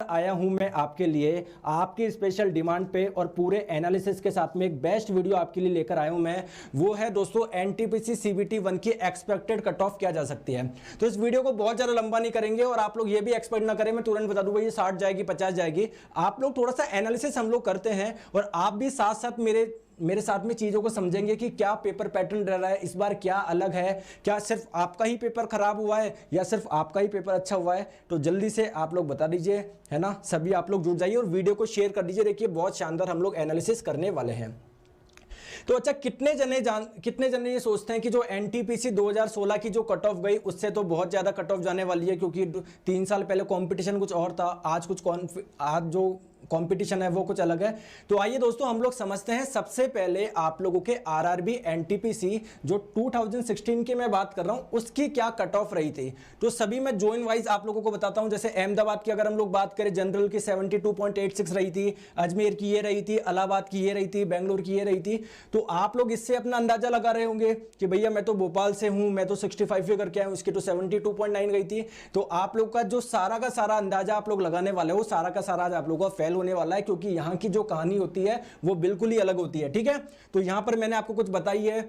आया हूं मैं आपके लिए आपकी स्पेशल डिमांड पे और पूरे एनालिसिस के साथ में एक बेस्ट वीडियो आपके लिए लेकर आया हूं मैं। वो है दोस्तों एनटीपीसी सीबीटी 1 की एक्सपेक्टेड कट ऑफ क्या जा सकती है। तो इस वीडियो को बहुत ज्यादा लंबा नहीं करेंगे और आप लोग ये भी एक्सपेक्ट ना करें मैं तुरंत बता दूं भाई 60 जाएगी 50 जाएगी। आप लोग थोड़ा सा एनालिसिस हम लोग करते हैं और आप भी साथ साथ मेरे साथ में चीजों को समझेंगे कि क्या पेपर पैटर्न रह रहा है इस बार, क्या अलग है, क्या सिर्फ आपका ही पेपर खराब हुआ है या सिर्फ आपका ही पेपर अच्छा हुआ है। तो जल्दी से आप लोग बता दीजिए, है ना। सभी आप लोग जुड़ जाइए और वीडियो को शेयर कर दीजिए। देखिए बहुत शानदार हम लोग एनालिसिस करने वाले हैं। तो अच्छा, कितने जने ये सोचते हैं कि जो एनटीपीसी 2016 की जो कट ऑफ गई उससे तो बहुत ज्यादा कट ऑफ जाने वाली है, क्योंकि 3 साल पहले कंपटीशन कुछ और था, आज जो कंपटीशन है वो कुछ अलग है। तो आइए दोस्तों हम लोग समझते हैं। सबसे पहले आप लोगों के आरआरबी एनटीपीसी जो 2016 की मैं बात कर रहा हूं उसकी क्या कट ऑफ रही थी। तो सभी मैं जोन वाइज आप लोगों को बताता हूं। जैसे अहमदाबाद की अगर हम लोग बात करें, जनरल की 72.86 रही थी, अजमेर की ये रही थी, इलाहाबाद की ये रही थी, बेंगलोर की ये रही थी। तो आप लोग इससे अपना अंदाजा लगा रहे होंगे कि भैया मैं तो भोपाल से हूं, मैं तो 65 करके आया हूं, इसकी तो 72.9 गई थी। तो आप लोग का जो सारा का सारा अंदाजा आप लोग लगाने वाले हो, सारा का सारा आप लोगों का फेल होने वाला है, क्योंकि यहां की जो कहानी होती है वो बिल्कुल ही अलग होती है। ठीक है, तो यहां पर मैंने आपको कुछ बताई है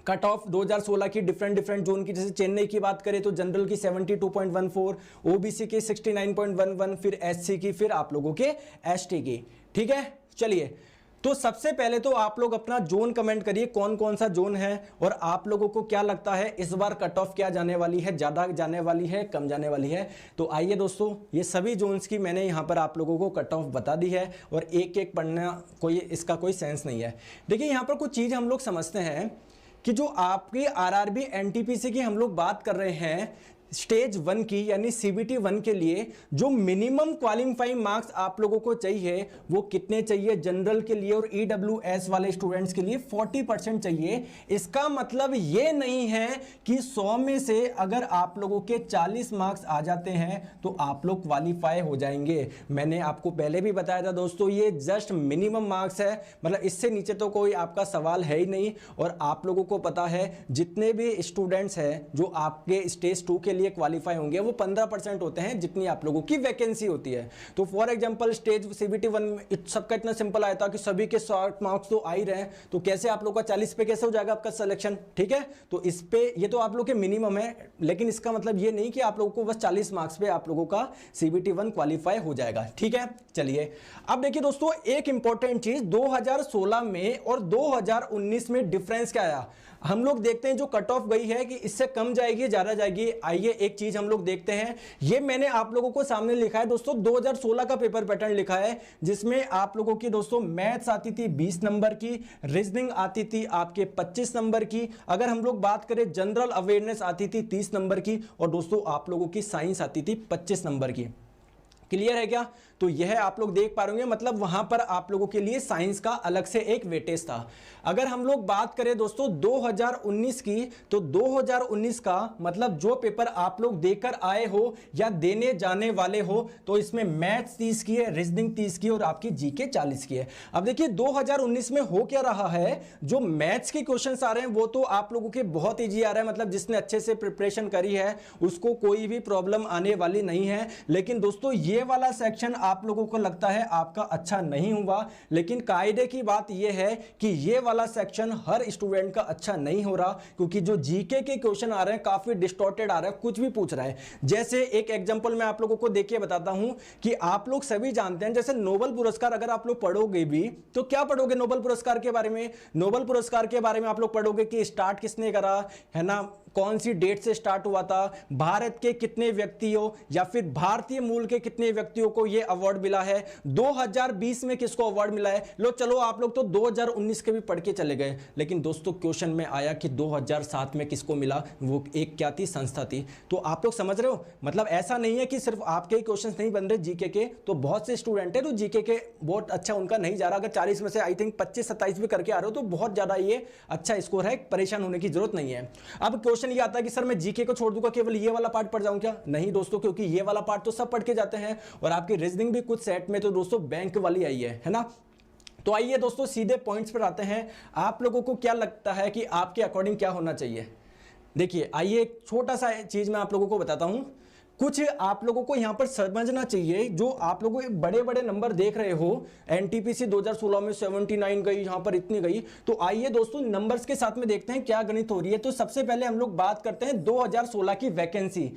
कट ऑफ 2016 की डिफरेंट जोन की। जैसे चेन्नई की बात करें तो जनरल की 72.14, ओबीसी की 69.11, फिर एससी की, फिर आप लोगों के एसटी की। ठीक है, चलिए तो सबसे पहले तो आप लोग अपना जोन कमेंट करिए, कौन कौन सा जोन है और आप लोगों को क्या लगता है इस बार कट ऑफ क्या जाने वाली है, ज्यादा जाने वाली है, कम जाने वाली है। तो आइए दोस्तों, ये सभी जोन्स की मैंने यहां पर आप लोगों को कट ऑफ बता दी है और एक एक पढ़ना इसका कोई सेंस नहीं है। देखिए यहां पर कुछ चीज हम लोग समझते हैं कि जो आपकी आरआरबी एनटीपीसी की हम लोग बात कर रहे हैं स्टेज 1 की यानी सीबीटी 1 के लिए जो मिनिमम क्वालिफाइंग मार्क्स आप लोगों को चाहिए वो कितने चाहिए। जनरल के लिए और ईडब्ल्यूएस वाले स्टूडेंट्स के लिए 40% चाहिए। इसका मतलब ये नहीं है कि 100 में से अगर आप लोगों के 40 मार्क्स आ जाते हैं तो आप लोग क्वालिफाई हो जाएंगे। मैंने आपको पहले भी बताया था दोस्तों, ये जस्ट मिनिमम मार्क्स है, मतलब इससे नीचे तो कोई आपका सवाल है ही नहीं। और आप लोगों को पता है जितने भी स्टूडेंट्स हैं जो आपके स्टेज 2 के लिए क्वालिफाई होंगे वो 15% होते हैं जितनी आप लोगों की वैकेंसी होती है। तो फॉर एग्जांपल स्टेज सीबीटी 1 में सबका इतना सिंपल आया था कि सभी के 60 मार्क्स तो आ ही रहे हैं, तो कैसे आप लोग का 40 पे कैसे हो जाएगा आपका सिलेक्शन। ठीक है, तो इस पे ये तो आप लोग के मिनिमम है, लेकिन इसका मतलब ये नहीं कि आप लोगों को बस 40 मार्क्स पे आप लोगों का सीबीटी 1 क्वालिफाई हो जाएगा। ठीक है, चलिए अब देखिए दोस्तों एक इंपॉर्टेंट चीज 2016 में और 2019 में डिफरेंस क्या आया। हम लोग देखते हैं जो कट ऑफ गई है कि इससे कम जाएगी ज्यादा जाएगी। आइए एक चीज हम लोग देखते हैं। ये मैंने आप लोगों को सामने लिखा है दोस्तों 2016 का पेपर पैटर्न लिखा है, जिसमें आप लोगों की दोस्तों मैथ्स आती थी 20 नंबर की, रीजनिंग आती थी आपके 25 नंबर की, अगर हम लोग बात करें जनरल अवेयरनेस आती थी 30 नंबर की, और दोस्तों आप लोगों की साइंस आती थी 25 नंबर की। क्लियर है क्या। तो यह आप लोग देख पा रहे होंगे, मतलब वहां पर आप लोगों के लिए साइंस का अलग से एक वेटेज था। अगर हम लोग बात करें दोस्तों 2019 की, तो 2019 का मतलब जो पेपर आप लोग देकर आए हो या देने जाने वाले हो, तो इसमें मैथ्स 30 की है, रीजनिंग 30 की और आपकी जीके 40 की है। अब देखिए 2019 में हो क्या रहा है, जो मैथ्स के क्वेश्चंस आ रहे हैं वो तो आप लोगों के बहुत ईजी आ रहा है, मतलब जिसने अच्छे से प्रिपरेशन करी है उसको कोई भी प्रॉब्लम आने वाली नहीं है। लेकिन दोस्तों ये वाला सेक्शन आप लोगों को लगता है आपका अच्छा नहीं हुआ, लेकिन कायदे की बात यह है कि यह वाला सेक्शन हर स्टूडेंट का अच्छा नहीं हो रहा, क्योंकि जो जीके के क्वेश्चन आ रहे हैं काफी डिस्टॉर्टेड आ रहे हैं, कुछ भी पूछ रहा है। जैसे एक एग्जांपल मैं आप लोगों को देखिए बताता हूं कि आप लोग सभी जानते हैं, जैसे नोबेल पुरस्कार अगर आप लोग पढ़ोगे भी तो क्या पढ़ोगे नोबेल पुरस्कार के बारे में। नोबेल पुरस्कार के बारे में आप लोग पढ़ोगे कि स्टार्ट किसने करा, है ना, कौन सी डेट से स्टार्ट हुआ था, भारत के कितने व्यक्तियों या फिर भारतीय मूल के कितने व्यक्तियों को यह अवार्ड मिला है, 2020 में किसको अवार्ड मिला है। लो चलो आप लोग तो 2019 के भी पढ़ के चले गए, लेकिन दोस्तों क्वेश्चन में आया कि 2007 में किसको मिला, वो एक क्या थी, संस्था थी। तो आप लोग समझ रहे हो, मतलब ऐसा नहीं है कि सिर्फ आपके ही क्वेश्चंस नहीं बन रहे जीके के, तो बहुत से स्टूडेंट है तो जीके के बहुत अच्छा उनका नहीं जा रहा। अगर 40 में से आई थिंक 25-27 भी करके आ रहे हो तो बहुत ज्यादा ये अच्छा स्कोर है, परेशान होने की जरूरत नहीं है। अब क्वेश्चन ये आता है कि सर मैं जीके को छोड़ दूंगा, केवल ये वाला पार्ट पढ़ जाऊं क्या। नहीं दोस्तों, क्योंकि ये वाला पार्ट तो सब पढ़ के जाते हैं और आपकी रीजनिंग भी कुछ सेट में तो दोस्तों बैंक वाली आई है ना। तो आइए दोस्तों सीधे पॉइंट्स पर आते हैं। आप लोगों को क्या लगता है कि आपके अकॉर्डिंग क्या होना चाहिए। देखिए आइए एक छोटा सा चीज मैं आप लोगों को बताता हूं। कुछ आप लोगों को यहां पर समझना चाहिए, जो आप लोगों के बड़े बड़े नंबर देख रहे हो, एनटीपीसी 2016 में 79 गई, यहां पर इतनी गई। तो आइए दोस्तों नंबर्स के साथ में देखते हैं क्या गणित हो रही है। तो सबसे पहले हम लोग बात करते हैं 2016 की वैकेंसी।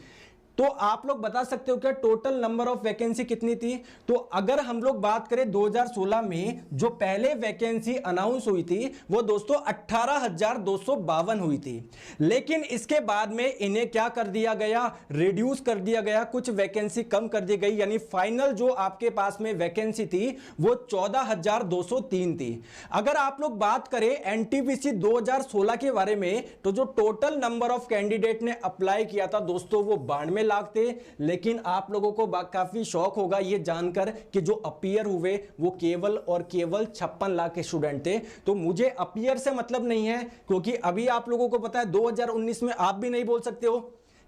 तो आप लोग बता सकते हो क्या टोटल नंबर ऑफ वैकेंसी कितनी थी? तो अगर हम लोग बात करें 2016 में जो पहले वैकेंसी अनाउंस हुई थी वो दोस्तों 18,252 हुई थी। लेकिन इसके बाद में इन्हें क्या कर दिया गया, रिड्यूस कर दिया गया, कुछ वैकेंसी कम कर दी गई, यानी फाइनल जो आपके पास में वैकेंसी थी वो 14,203 थी। अगर आप लोग बात करें एनटीपीसी 2016 के बारे में, तो जो टोटल नंबर ऑफ कैंडिडेट ने अप्लाई किया था दोस्तों वो 92 लाख थे। लेकिन आप लोगों को काफी शौक होगा ये जानकर कि जो अपीयर हुए वो केवल और केवल 56 लाख के स्टूडेंट थे। तो मुझे अपीयर से मतलब नहीं है, क्योंकि अभी आप लोगों को पता है 2019 में आप भी नहीं बोल सकते हो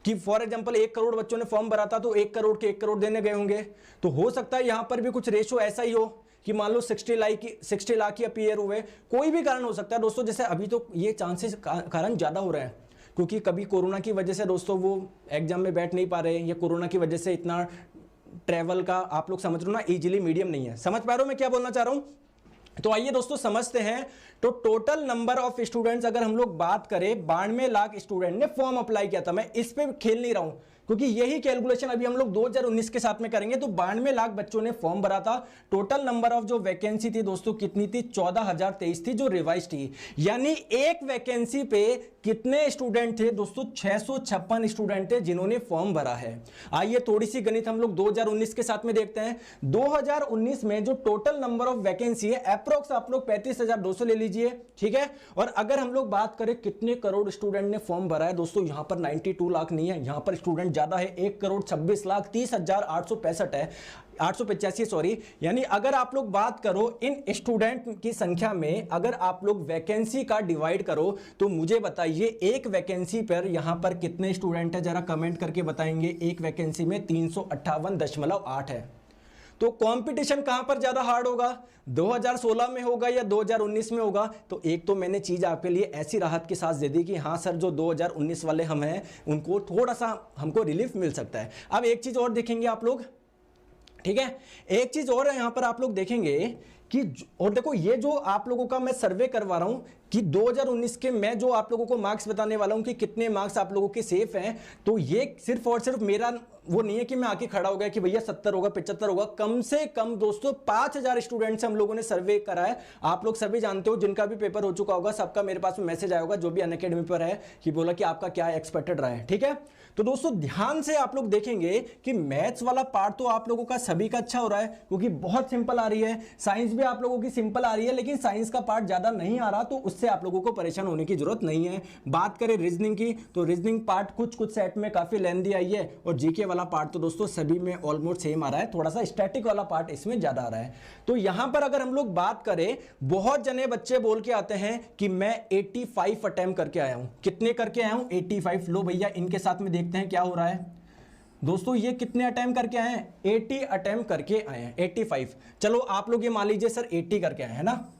कि फॉर एग्जांपल 1 करोड़ बच्चों ने फॉर्म भरा था तो 1 करोड़ के 1 करोड़ देने गए होंगे। तो हो सकता है यहां पर भी कुछ रेशो ऐसा ही हो कि मान लो 60 लाख की अपीयर हुए, कोई भी कारण हो सकता है दोस्तों। जैसे अभी तो ये चांसेस कारण ज्यादा हो रहे हैं क्योंकि कभी कोरोना की वजह से दोस्तों वो एग्जाम में बैठ नहीं पा रहे, या कोरोना की वजह से इतना ट्रैवल का आप लोग समझ रहे हो ना, इजीली मीडियम नहीं है। समझ पा रहे हो मैं क्या बोलना चाह रहा हूं? तो आइए दोस्तों समझते हैं। तो टोटल नंबर ऑफ स्टूडेंट्स अगर हम लोग बात करें, 92 लाख स्टूडेंट ने फॉर्म अप्लाई किया था। मैं इस पे खेल नहीं रहा हूं क्योंकि यही कैलकुलेशन अभी हम लोग 2019 के साथ में करेंगे। तो 92 लाख बच्चों ने फॉर्म भरा था। टोटल नंबर ऑफ जो वैकेंसी थी दोस्तों कितनी थी? 14,023 थी, जो रिवाइज थी। यानी एक वैकेंसी पे कितने स्टूडेंट थे दोस्तों? 656 स्टूडेंट थे जिन्होंने फॉर्म भरा है। आइए थोड़ी सी गणित हम लोग 2019 के साथ में देखते हैं। 2019 में जो टोटल नंबर ऑफ वैकेंसी है अप्रोक्स आप लोग 35,200 ले लीजिए, ठीक है। और अगर हम लोग बात करें कितने करोड़ स्टूडेंट ने फॉर्म भरा है दोस्तों, यहां पर 92 लाख नहीं है, यहां पर स्टूडेंट ज्यादा है, 1,26,30,865 है, 885 सॉरी। यानी अगर आप लोग बात करो इन स्टूडेंट की संख्या में, अगर आप लोग वैकेंसी का डिवाइड करो तो मुझे बताइए एक वैकेंसी पर यहां पर कितने स्टूडेंट है, जरा कमेंट करके बताएंगे। एक वैकेंसी में 358.8 है। तो कंपटीशन कहां पर ज्यादा हार्ड होगा? 2016 में होगा या 2019 में होगा? तो एक तो मैंने चीज आपके लिए ऐसी राहत के साथ दे दी कि हाँ सर जो 2019 वाले हम हैं उनको थोड़ा सा हमको रिलीफ मिल सकता है। अब एक चीज और देखेंगे आप लोग, ठीक है, एक चीज और है यहां पर आप लोग देखेंगे कि, और देखो ये जो आप लोगों का मैं सर्वे करवा रहा हूं कि 2019 के मैं जो आप लोगों को मार्क्स बताने वाला हूं कि कितने मार्क्स आप लोगों के सेफ हैं, तो ये सिर्फ और सिर्फ मेरा वो नहीं है कि मैं आके खड़ा हो गया कि भैया 70 होगा 75 होगा। कम से कम दोस्तों 5,000 स्टूडेंट से हम लोगों ने सर्वे करा है। आप लोग सभी जानते हो, जिनका भी पेपर हो चुका होगा सबका मेरे पास में मैसेज आया होगा, जो भी अनअकैडमी पर है, कि बोला कि आपका क्या एक्सपेक्टेड रहा है, ठीक है। तो दोस्तों ध्यान से आप लोग देखेंगे कि मैथ्स वाला पार्ट तो आप लोगों का सभी का अच्छा हो रहा है क्योंकि बहुत सिंपल आ रही है। साइंस भी आप लोगों की सिंपल आ रही है, लेकिन साइंस का पार्ट ज्यादा नहीं आ रहा, तो उससे आप लोगों को परेशान होने की जरूरत नहीं है। बात करें रीजनिंग की, तो रीजनिंग पार्ट कुछ सेट में काफी लेंथी आई है, और जीके वाला पार्ट तो दोस्तों सभी में ऑलमोस्ट सेम आ रहा है, थोड़ा सा स्टैटिक वाला पार्ट इसमें ज्यादा आ रहा है। तो यहां पर अगर हम लोग बात करें, बहुत जने बच्चे बोल के आते हैं कि मैं 85 अटेम्प्ट करके आया हूं। कितने करके आया हूं? 85। लो भैया इनके साथ में देखते हैं क्या हो रहा है। दोस्तों ये कितने अटेम्प्ट करके आए हैं? 80 अटेम्प्ट करके आए हैं, 85। चलो आप लोग ये मान लीजिए सर 80 करके आए हैं ना।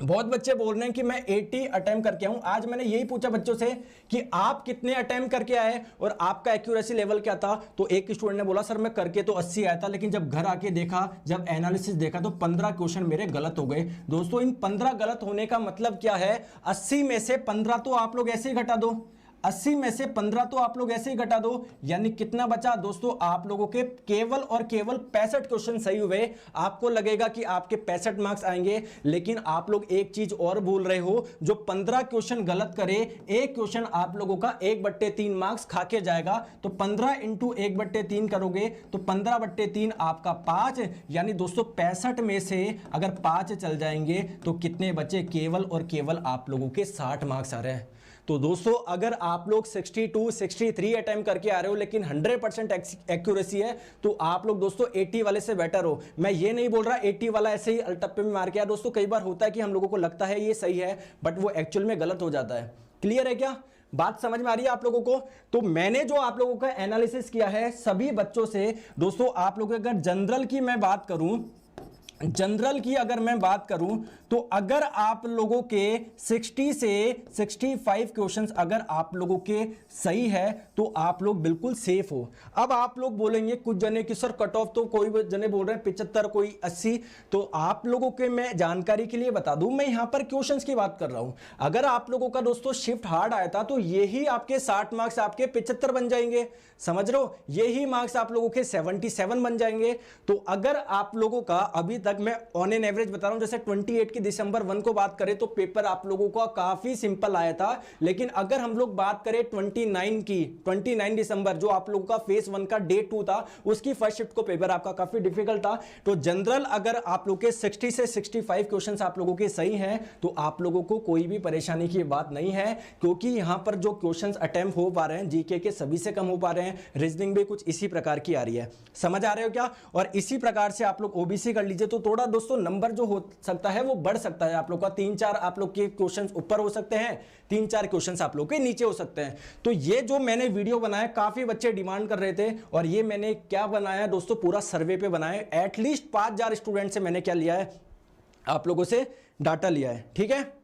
बहुत बच्चे बोल रहे हैं कि मैं 80 अटेम्प्ट करके आऊं। आज मैंने यही पूछा बच्चों से कि आप कितने अटेम्प्ट करके आए और आपका एक्यूरेसी लेवल क्या था। तो एक स्टूडेंट ने बोला सर मैं करके तो 80 आया था, लेकिन जब घर आके देखा, जब एनालिसिस देखा तो 15 क्वेश्चन मेरे गलत हो गए। दोस्तों इन 15 गलत होने का मतलब क्या है? 80 में से 15 तो आप लोग ऐसे ही घटा दो, 80 में से 15 तो आप लोग ऐसे ही घटा दो, यानी कितना बचा दोस्तों? आप लोगों के केवल और केवल 65 क्वेश्चन सही हुए। आपको लगेगा कि आपके 65 मार्क्स आएंगे, लेकिन आप लोग एक चीज और भूल रहे हो, जो 15 क्वेश्चन गलत करे, एक क्वेश्चन आप लोगों का 1/3 मार्क्स खा के जाएगा। तो 15 इंटू 1/3 करोगे तो 15/3 आपका 5, यानी दोस्तों 65 में से अगर 5 चल जाएंगे तो कितने बचे? केवल और केवल आप लोगों के 60 मार्क्स आ रहे हैं। तो दोस्तों अगर आप लोग 62, 63 अटेम्प्ट करके आ रहे हो, लेकिन 100% एक्यूरेसी है, तो आप लोग दोस्तों 80 वाले से बेटर हो। मैं ये नहीं बोल रहा 80 वाला ऐसे ही अल्टप्पे में मार के आया। दोस्तों कई बार होता है कि हम लोगों को लगता है ये सही है, बट वो एक्चुअल में गलत हो जाता है। क्लियर है क्या? बात समझ में आ रही है आप लोगों को? तो मैंने जो आप लोगों का एनालिसिस किया है सभी बच्चों से, दोस्तों आप लोग अगर जनरल की मैं बात करूं, जनरल की अगर मैं बात करूं तो अगर आप लोगों के 60 से 65 क्वेश्चंस अगर आप लोगों के सही है तो आप लोग बिल्कुल सेफ हो। अब आप लोग बोलेंगे कुछ जने कि सर कट ऑफ तो कोई जने बोल रहे हैं 75 कोई 80, तो आप लोगों के मैं जानकारी के लिए बता दूं, मैं यहां पर क्वेश्चंस की बात कर रहा हूं। अगर आप लोगों का दोस्तों शिफ्ट हार्ड आया था तो यही आपके 60 मार्क्स आपके 75 बन जाएंगे, समझ रहे हो, यही मार्क्स आप लोगों के 77 बन जाएंगे। तो अगर आप लोगों का अभी तक मैं ऑन एन एवरेज बता रहा हूं, जैसे 28 की दिसंबर 1 को बात करें तो पेपर आप लोगों का काफी सिंपल आया था, लेकिन अगर हम लोग बात करें 29 की, 29 दिसंबर जो आप लोगों का फेज 1 का डे 2 था, उसकी फर्स्ट शिफ्ट को पेपर आपका काफी डिफिकल्ट था। तो जनरल अगर आप लोग के 60 से 65 क्वेश्चंस आप लोगों के सही हैं तो आप लोगों को कोई भी परेशानी की बात नहीं है, क्योंकि यहां पर जो क्वेश्चंस अटेम्प्ट हो पा रहे हैं जीके के सभी से कम हो पा रहे हैं, रीजनिंग भी कुछ इसी प्रकार की आ रही है, समझ आ रहे हो क्या। और इसी प्रकार से आप लोग ओबीसी कर लीजिए तो थोड़ा दोस्तों नंबर जो हो सकता है वो बढ़ सकता है, आप लोग का 3-4 आप लोग के क्वेश्चंस ऊपर हो सकते हैं, 3-4 क्वेश्चंस आप लोग के नीचे हो सकते हैं। तो ये जो मैंने वीडियो बनाया काफी बच्चे डिमांड कर रहे थे, और ये मैंने क्या बनाया दोस्तों, पूरा सर्वे पे बनाया, एटलीस्ट 5000 स्टूडेंट से मैंने क्या लिया है, आप लोगों से डाटा लिया है, ठीक है।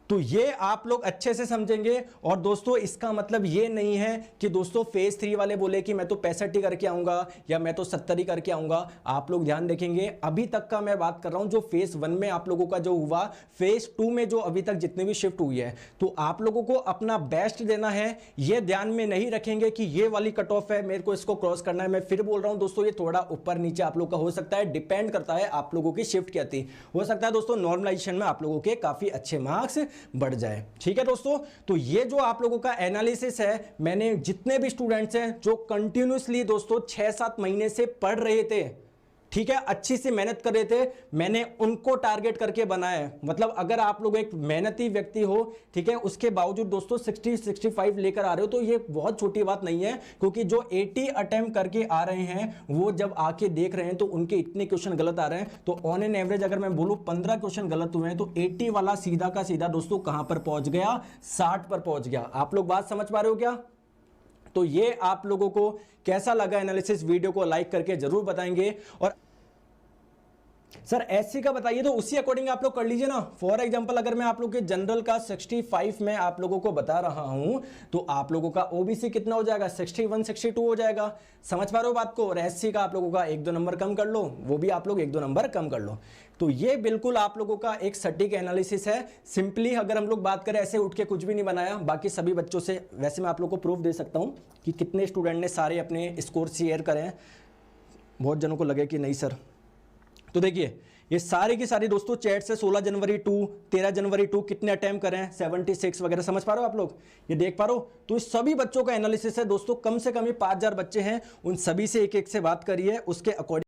तो ये आप लोग अच्छे से समझेंगे। और दोस्तों इसका मतलब ये नहीं है कि दोस्तों फेज 3 वाले बोले कि मैं तो 65 ही करके आऊंगा या मैं तो 70 ही करके आऊंगा। आप लोग ध्यान देखेंगे, अभी तक का मैं बात कर रहा हूं जो फेज 1 में आप लोगों का जो हुआ, फेज 2 में जो अभी तक जितनी भी शिफ्ट हुई है, तो आप लोगों को अपना बेस्ट देना है। ये ध्यान में नहीं रखेंगे कि ये वाली कट ऑफ है, मेरे को इसको क्रॉस करना है। मैं फिर बोल रहा हूं दोस्तों, ये थोड़ा ऊपर नीचे आप लोग का हो सकता है, डिपेंड करता है आप लोगों की शिफ्ट क्या थी। हो सकता है दोस्तों नॉर्मलाइजेशन में आप लोगों के काफी अच्छे मार्क्स बढ़ जाए, ठीक है दोस्तों। तो ये जो आप लोगों का एनालिसिस है, मैंने जितने भी स्टूडेंट्स हैं जो कंटिन्यूअसली दोस्तों 6-7 महीने से पढ़ रहे थे, ठीक है, अच्छी सी मेहनत कर रहे थे, मैंने उनको टारगेट करके बनाया है। मतलब अगर आप लोग एक मेहनती व्यक्ति हो, ठीक है, उसके बावजूद दोस्तों 60-65 लेकर आ रहे हो तो ये बहुत छोटी बात नहीं है, क्योंकि जो 80 अटेम्प्ट करके आ रहे हैं वो जब आके देख रहे हैं तो उनके इतने क्वेश्चन गलत आ रहे हैं। तो ऑन एन एवरेज अगर मैं बोलूं 15 क्वेश्चन गलत हुए हैं तो 80 वाला सीधा का सीधा दोस्तों कहां पर पहुंच गया, 60 पर पहुंच गया। आप लोग बात समझ पा रहे हो क्या। तो ये आप लोगों को कैसा लगा एनालिसिस, वीडियो को लाइक करके जरूर बताएंगे। और सर एससी का बताइए, तो उसी अकॉर्डिंग आप लोग कर लीजिए ना। फॉर एग्जांपल अगर मैं आप लोग के जनरल का 65 में आप लोगों को बता रहा हूं तो आप लोगों का ओबीसी कितना हो जाएगा, 61-62 हो जाएगा। समझ पा रहे हो बात को। और एससी का आप लोगों का 1-2 नंबर कम कर लो, वो भी आप लोग 1-2 नंबर कम कर लो। तो ये बिल्कुल आप लोगों का एक सटीक एनालिसिस है। सिंपली अगर हम लोग बात करें, ऐसे उठ के कुछ भी नहीं बनाया, बाकी सभी बच्चों से वैसे मैं आप लोग को प्रूफ दे सकता हूं कि कितने स्टूडेंट ने सारे अपने स्कोर शेयर करें। बहुत जनों को लगे कि नहीं सर, तो देखिए ये सारी की सारी दोस्तों चैट से 16 जनवरी 2, 13 जनवरी 2 कितने अटेम्प्ट करें, 76 वगैरह, समझ पा रहे हो आप लोग, ये देख पा रहे हो। तो इस सभी बच्चों का एनालिसिस है दोस्तों, कम से कम ये 5000 बच्चे हैं, उन सभी से एक एक से बात करिए, उसके अकॉर्डिंग